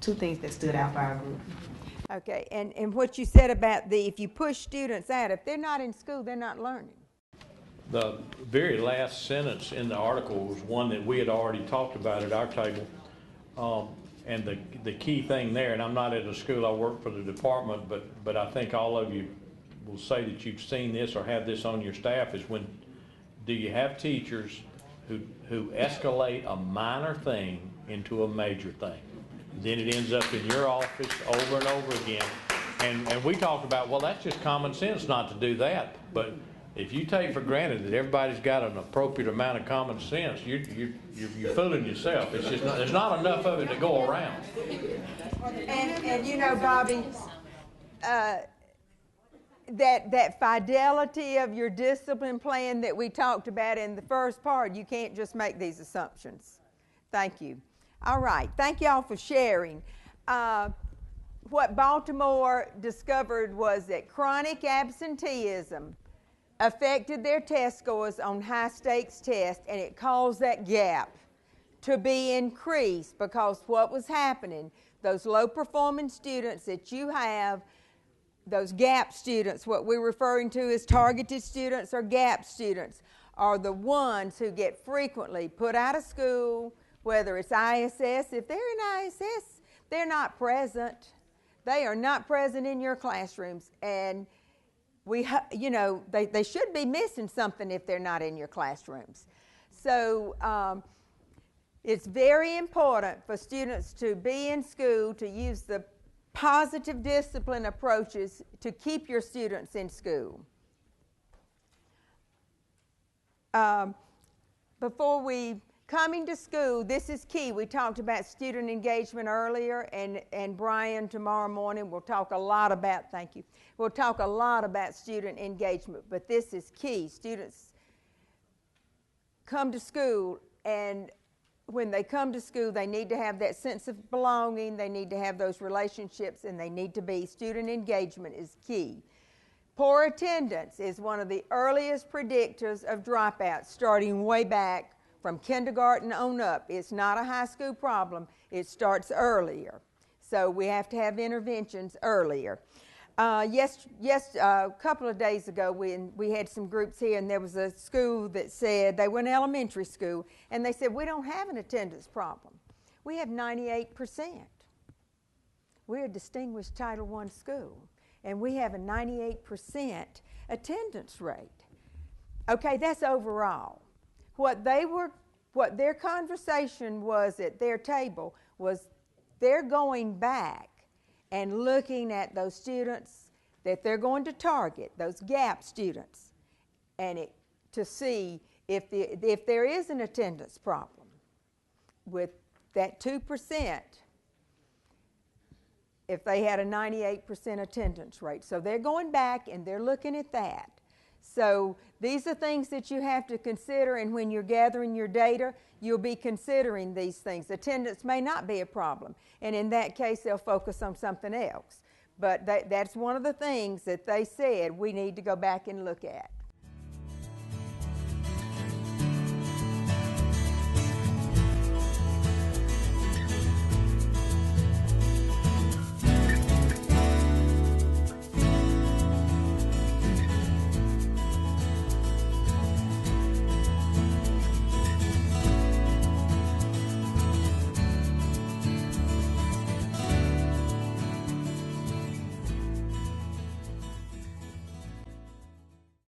two things that stood out for our group. Okay, and what you said about if you push students out, if they're not in school, they're not learning. The very last sentence in the article was one that we had already talked about at our table. And the key thing there, and I'm not at a school, I work for the department, but I think all of you will say that you've seen this or have this on your staff, is when do you have teachers who escalate a minor thing into a major thing? Then it ends up in your office over and over again. And we talked about, well, that's just common sense not to do that. But if you take for granted that everybody's got an appropriate amount of common sense, you're fooling yourself. It's just there's not enough of it to go around. And you know, Bobby, that fidelity of your discipline plan that we talked about in the first part, you can't just make these assumptions. Thank you. All right, thank y'all for sharing. What Baltimore discovered was that chronic absenteeism affected their test scores on high-stakes tests, and it caused that gap to be increased because what was happening, those low-performing students that you have, those gap students, what we're referring to as targeted students or gap students, are the ones who get frequently put out of school, whether it's ISS. If they're in ISS, they're not present. They are not present in your classrooms, and they should be missing something if they're not in your classrooms. So it's very important for students to be in school, to use the positive discipline approaches to keep your students in school. Before we coming to school, this is key. We talked about student engagement earlier, and Brian tomorrow morning will talk a lot about, thank you, we'll talk a lot about student engagement, but this is key. Students come to school, and when they come to school, they need to have that sense of belonging, they need to have those relationships, and they need to be, student engagement is key. Poor attendance is one of the earliest predictors of dropouts, starting way back from kindergarten on up. It's not a high school problem. It starts earlier. So we have to have interventions earlier. A couple of days ago, we had some groups here, and there was a school that said, they were in elementary school, and they said, we don't have an attendance problem. We have 98%. We're a distinguished Title I school, and we have a 98% attendance rate. Okay, that's overall. What their conversation was at their table was they're going back and looking at those students that they're going to target, those gap students, and to see if there is an attendance problem with that 2%, if they had a 98% attendance rate. So they're going back and they're looking at that. So these are things that you have to consider, and when you're gathering your data, you'll be considering these things. Attendance may not be a problem, and in that case, they'll focus on something else. But that's one of the things that they said we need to go back and look at.